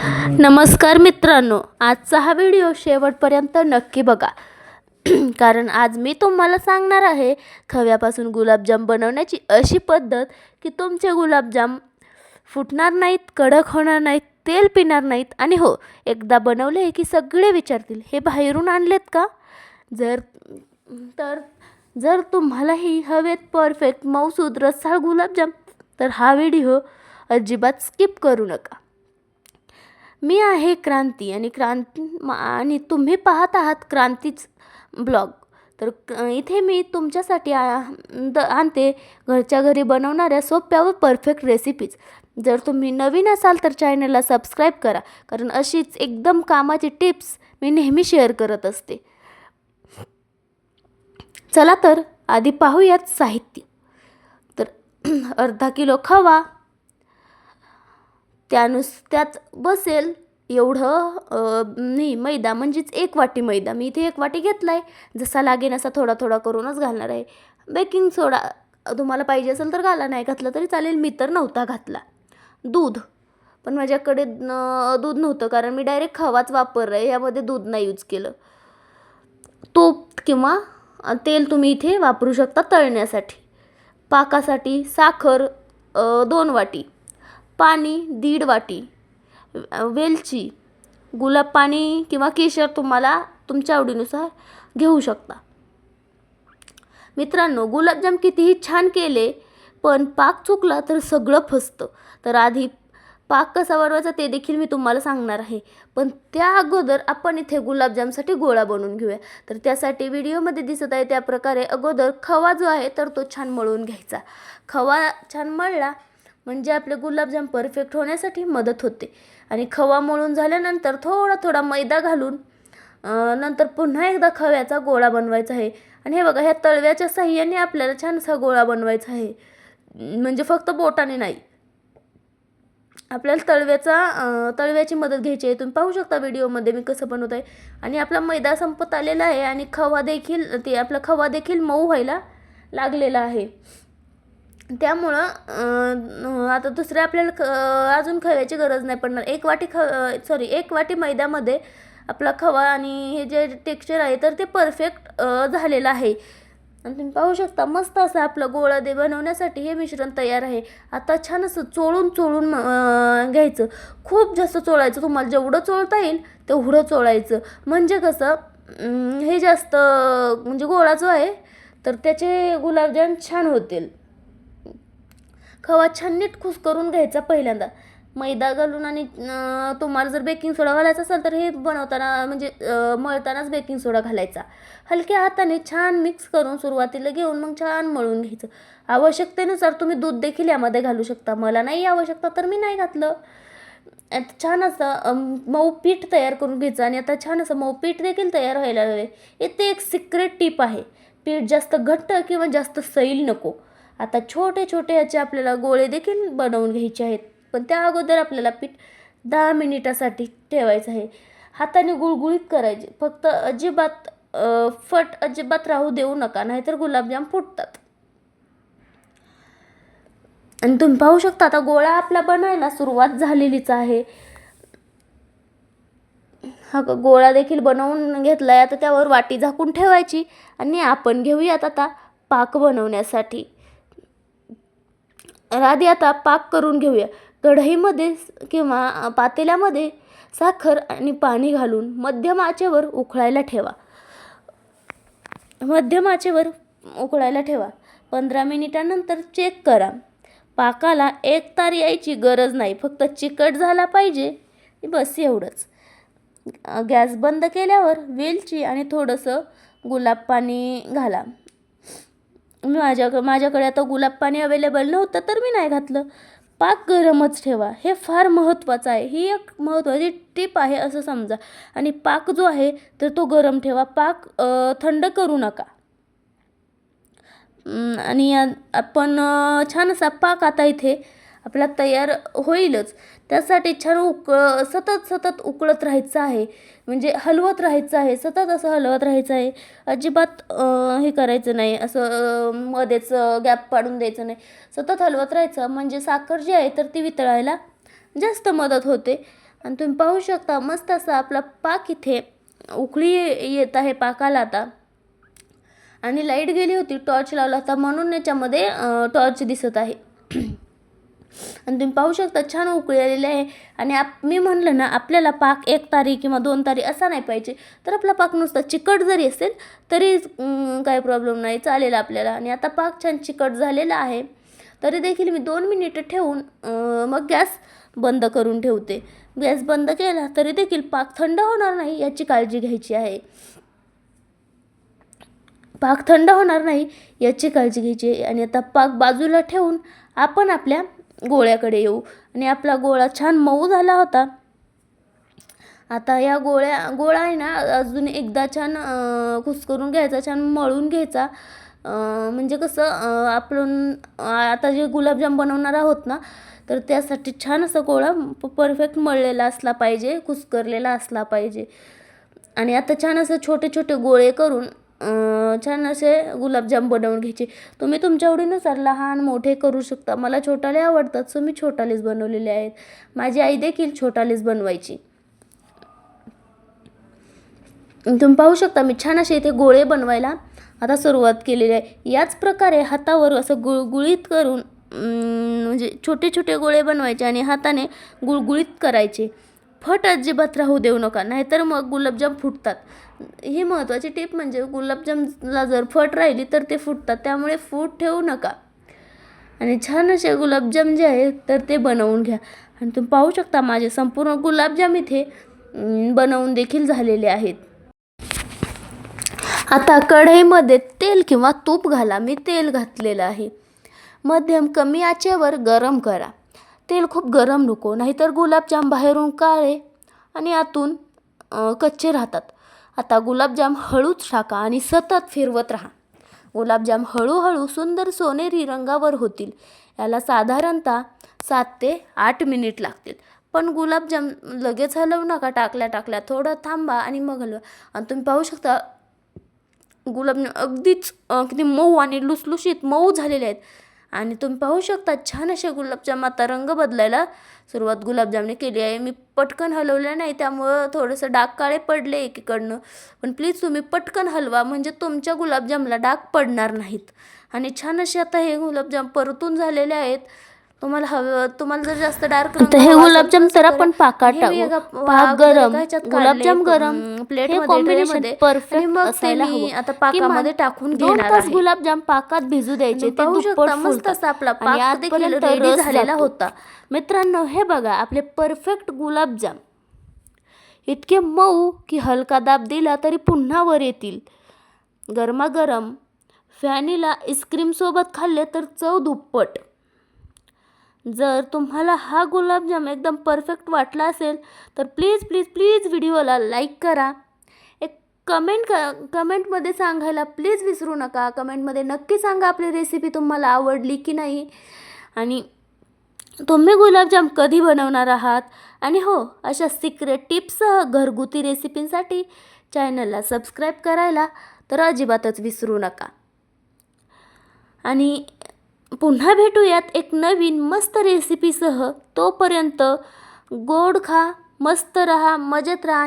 नमस्कार मित्रांनो, आजचा हा व्हिडिओ शेवटपर्यंत नक्की बघा. कारण आज मी तुम्हाला सांगणार आहे खव्यापासून गुलाबजाम बनवण्याची अशी पद्धत की तुमचे गुलाबजाम फुटणार नाहीत, कडक होणार नाहीत, तेल पिणार नाहीत आणि हो, एकदा बनवले की सगळे विचारतील हे बाहेरून आणलेत का. जर तर जर तुम्हालाही हवेत परफेक्ट मऊसूद रसाळ गुलाबजाम तर हा व्हिडिओ अजिबात स्किप करू नका. मी आहे क्रांती आणि तुम्ही पाहत आहात क्रांतीच ब्लॉग. तर इथे मी तुमच्यासाठी आणते घरच्या घरी बनवणाऱ्या सोप्या व परफेक्ट रेसिपीज. जर तुम्ही नवीन असाल तर चॅनलला सबस्क्राईब करा, कारण अशीच एकदम कामाची टिप्स मी नेहमी शेअर करत असते. चला तर आधी पाहूयात साहित्य. तर अर्धा किलो खवा, त्यात बसेल एवढं नाही मैदा, म्हणजेच 1 वाटी मैदा. मी इथे 1 वाटी घेतला आहे, जसा लागेल असा थोडा थोडा करूनच घालणार आहे. बेकिंग सोडा तुम्हाला पाहिजे असेल तर घाला, नाही घातला तरी चालेल, मी तर नव्हता घातला. दूध, पण माझ्याकडे दूध नव्हतं कारण मी डायरेक्ट खवाच वापरला आहे, यामध्ये दूध नाही यूज केलं. तूप किंवा तेल तुम्ही इथे वापरू शकता तळण्यासाठी. पाकासाठी साखर 2 वाटी, पाणी 1.5 वाटी, वेलची, गुलाब पाणी किंवा केशर तुम्हाला तुमच्या आवडीनुसार घेऊ शकता. मित्रांनो, गुलाबजाम कितीही छान केले पण पाक चुकला तर सगळं फसतं. तर आधी पाक कसा बनवायचा ते देखील मी तुम्हाला सांगणार आहे, पण त्या अगोदर आपण इथे गुलाबजामसाठी गोळा बनवून घेऊया. तर त्यासाठी व्हिडिओमध्ये दिसत आहे त्या प्रकारे अगोदर खवा जो आहे तर तो छान मळून घ्यायचा. खवा छान मळला म्हणजे आपले गुलाबजाम परफेक्ट होण्यासाठी मदत होते. आणि खवा मळून झाल्यानंतर थोडा थोडा मैदा घालून नंतर पुन्हा एकदा खव्याचा गोळा बनवायचा आहे. आणि हे बघा, ह्या तळव्याच्या साह्याने आपल्याला छानसा गोळा बनवायचा आहे, म्हणजे फक्त बोटाने नाही. आपल्याला तळव्याची मदत घ्यायची आहे. तुम्ही पाहू शकता व्हिडिओमध्ये मी कसं बनवत आहे. आणि आपला मैदा संपत आलेला आहे आणि आपला खवा देखील मऊ व्हायला लागलेला आहे. त्यामुळं आता दुसऱ्या आपल्याला अजून खव्याची गरज नाही पडणार. 1 वाटी मैद्यामध्ये आपला खवा आणि हे जे टेक्स्चर आहे तर ते परफेक्ट झालेलं आहे. आणि तुम्ही पाहू शकता मस्त असं आपलं गोळा बनवण्यासाठी हे मिश्रण तयार आहे. आता छान असं चोळून घ्यायचं. खूप जास्त चोळायचं, तुम्हाला जेवढं चोळता येईल तेवढं चोळायचं. म्हणजे कसं हे जास्त म्हणजे गोळा जो आहे तर त्याचे गुलाबजाम छान होतील. खवा छान नीट करून घ्यायचा पहिल्यांदा मैदा घालून. आणि तुम्हाला जर बेकिंग सोडा घालायचा असेल तर हे बनवताना म्हणजे मळतानाच बेकिंग सोडा घालायचा. हलक्या हाताने छान मिक्स करून सुरुवातीला घेऊन मग छान मळून घ्यायचं. आवश्यकतेनुसार तुम्ही दूध देखील यामध्ये घालू शकता. मला नाही आवश्यकता तर मी नाही घातलं. आता छान असं मऊ पीठ तयार करून घ्यायचं. आणि आता छान असं मऊ पीठ देखील तयार व्हायला हवे. इथे एक सिक्रेट टिप आहे, पीठ जास्त घट्ट किंवा जास्त सैल नको. आता छोटे छोटे याचे आपल्याला गोळे देखील बनवून घ्यायचे आहेत, पण त्या अगोदर आपल्याला पीठ 10 मिनिटासाठी ठेवायचं आहे. हाताने गुळगुळीत करायचे, फक्त अजिबात राहू देऊ नका, नाहीतर गुलाबजाम फुटतात. आणि तुम्ही पाहू शकता आता गोळा आपला बनायला सुरुवात झालेलीच आहे. हा गोळा देखील बनवून घेतलाय. आता त्यावर वाटी झाकून ठेवायची आणि आपण घेऊयात आता पाक बनवण्यासाठी. आधी आता पाक करून घेऊया. कढईमध्ये किंवा पातेल्यामध्ये साखर आणि पाणी घालून मध्यम आचेवर उकळायला ठेवा. 15 मिनिटांनंतर चेक करा. पाकाला एकतार यायची गरज नाही, फक्त चिकट झाला पाहिजे, बस एवढंच. गॅस बंद केल्यावर वेलची आणि थोडंसं गुलाब पाणी घाला. माझ्याकडे आता गुलाब पाणी अवेलेबल नव्हतं तर मी नाही घातलं. पाक गरमच ठेवा, हे फार महत्त्वाचं आहे. ही एक महत्त्वाची टिप आहे असं समजा. आणि पाक जो आहे तर तो गरम ठेवा, पाक थंड करू नका. आणि आपण छान असा पाक आता इथे आपला तयार होईलच. त्यासाठी छान सतत उकळत राहायचं आहे, म्हणजे हलवत राहायचं आहे, सतत असं हलवत राहायचं आहे. अजिबात हे करायचं नाही, असं मध्येच गॅप पाडून द्यायचं नाही. सतत हलवत राहायचं म्हणजे साखर जी आहे तर ती वितळायला जास्त मदत होते. आणि तुम्ही पाहू शकता मस्त असा आपला पाक इथे उकळी येत आहे पाकाला आता. आणि लाईट गेली होती, टॉर्च लावला होता म्हणून याच्यामध्ये टॉर्च दिसत आहे. आणि तुम्ही पाहू शकता छान उकळी आलेली आहे. आणि मी म्हणलं ना आपल्याला पाक 1 तारी किंवा 2 तारी असा नाही पाहिजे, तर आपला पाक नुसता चिकट जरी असेल तरी काही प्रॉब्लेम नाही, चालेल आपल्याला. आणि आता पाक छान चिकट झालेला आहे, तरी देखील मी 2 मिनिटं ठेवून मग गॅस बंद करून ठेवते. गॅस बंद केला तरी देखील पाक थंड होणार नाही याची काळजी घ्यायची आहे. पाक थंड होणार नाही याची काळजी घ्यायची आहे. आणि आता पाक बाजूला ठेवून आपण आपल्या गोळ्याकडे येऊ. आणि आपला गोळा छान मऊ झाला होता. आता या गोळा आहे ना अजून एकदा छान कुस्करून घ्यायचा, छान मळून घ्यायचा. म्हणजे कसं आपण आता जे गुलाबजाम बनवणार आहोत ना, तर त्यासाठी छान असा गोळा परफेक्ट मळलेला असला पाहिजे, कुस्करलेला असला पाहिजे. आणि आता छान असं छोटे छोटे गोळे करून छान असे गुलाबजाम बनवून घ्यायचे. तुम्ही तुमच्या आवडीनुसार लहान मोठे करू शकता. मला छोटाले आवडतात, सो मी छोटालेच बनवलेले आहेत. माझी आई देखील छोटालेच बनवायची. तुम्ही पाहू शकता मी छान असे इथे गोळे बनवायला आता सुरुवात केलेली आहे. याच प्रकारे हातावर असं गुळगुळीत करून म्हणजे छोटे छोटे गोळे बनवायचे आणि हाताने गुळगुळीत करायचे. फट अजिबात राहू देऊ नका, नाहीतर मग गुलाबजाम फुटतात. ही महत्त्वाची टिप म्हणजे गुलाबजामला जर फट राहिली तर ते फुटतात, त्यामुळे फूट ठेवू नका. आणि छान असे गुलाबजाम जे आहेत तर ते बनवून घ्या. आणि तुम्ही पाहू शकता माझे संपूर्ण गुलाबजाम इथे बनवून देखील झालेले आहेत. आता कढईमध्ये तेल किंवा तूप घाला. मी तेल घातलेलं आहे. मध्यम कमी आचेवर गरम करा. तेल खूप गरम नको, नाहीतर गुलाबजाम बाहेरून काळे आणि आतून कच्चे राहतात. आता गुलाबजाम हळूच टाका आणि सतत फिरवत राहा. गुलाबजाम हळूहळू सुंदर सोनेरी रंगावर होतील. याला साधारणतः 7 ते 8 मिनिट लागतील. पण गुलाबजाम लगेच हलवू नका. टाकल्या थोडं थांबा आणि मग हलवा. आणि तुम्ही पाहू शकता गुलाबजाम अगदीच किती मऊ आणि लुसलुशीत मऊ झालेले आहेत. आणि तुम्ही पाहू शकता छान असे गुलाबजाम आता रंग बदलायला सुरुवात गुलाबजामने केली आहे. मी पटकन हलवलं नाही, त्यामुळं थोडंसं डाग काळे पडले एकीकडनं. पण प्लीज तुम्ही पटकन हलवा, म्हणजे तुमच्या गुलाबजामला डाग पडणार नाहीत. आणि छान असे आता हे गुलाबजाम परतून झालेले आहेत. तुम्हाला जर जास्त डार्क हे गुलाबजाम तर आपण पाकात टाकू. पाक गरम, गुलाबजाम गरम, प्लेटमध्ये कॉम्बिनेशन परफेक्ट मग असायला मी हवं. आता पाकामध्ये टाकून 2 घेणार तास आहे. गुलाबजाम पाकात भिजू द्यायचे. ते पाहू दुप्पट शकता मस्त असा आपला आणि पाक देखील आतपर्यंत रेडी रस झालेला जातो. होता. मित्रांनो, हे बघा आपले परफेक्ट गुलाबजाम इतके मऊ की हलका दाब दिला तरी पुन्हा वर येतील. गरमागरम व्हॅनिला आईस्क्रीम सोबत खाल्ले तर चव दुप्पट. जर तुम्हाला हा गुलाबजाम एकदम परफेक्ट वाटला असेल तर प्लीज प्लीज प्लीज व्हिडिओला लाईक करा. एक कमेंटमध्ये सांगायला प्लीज विसरू नका. कमेंटमध्ये नक्की सांगा आपली रेसिपी तुम्हाला आवडली की नाही, आणि तुम्ही गुलाबजाम कधी बनवणार आहात. आणि हो, अशा सिक्रेट टिप्ससह घरगुती रेसिपींसाठी चॅनलला सबस्क्राईब करायला तर अजिबातच विसरू नका. आणि पुन्हा भेटूयात एक नवीन मस्त रेसिपीसह. तोपर्यंत गोड खा, मस्त रहा, मजेत राहा.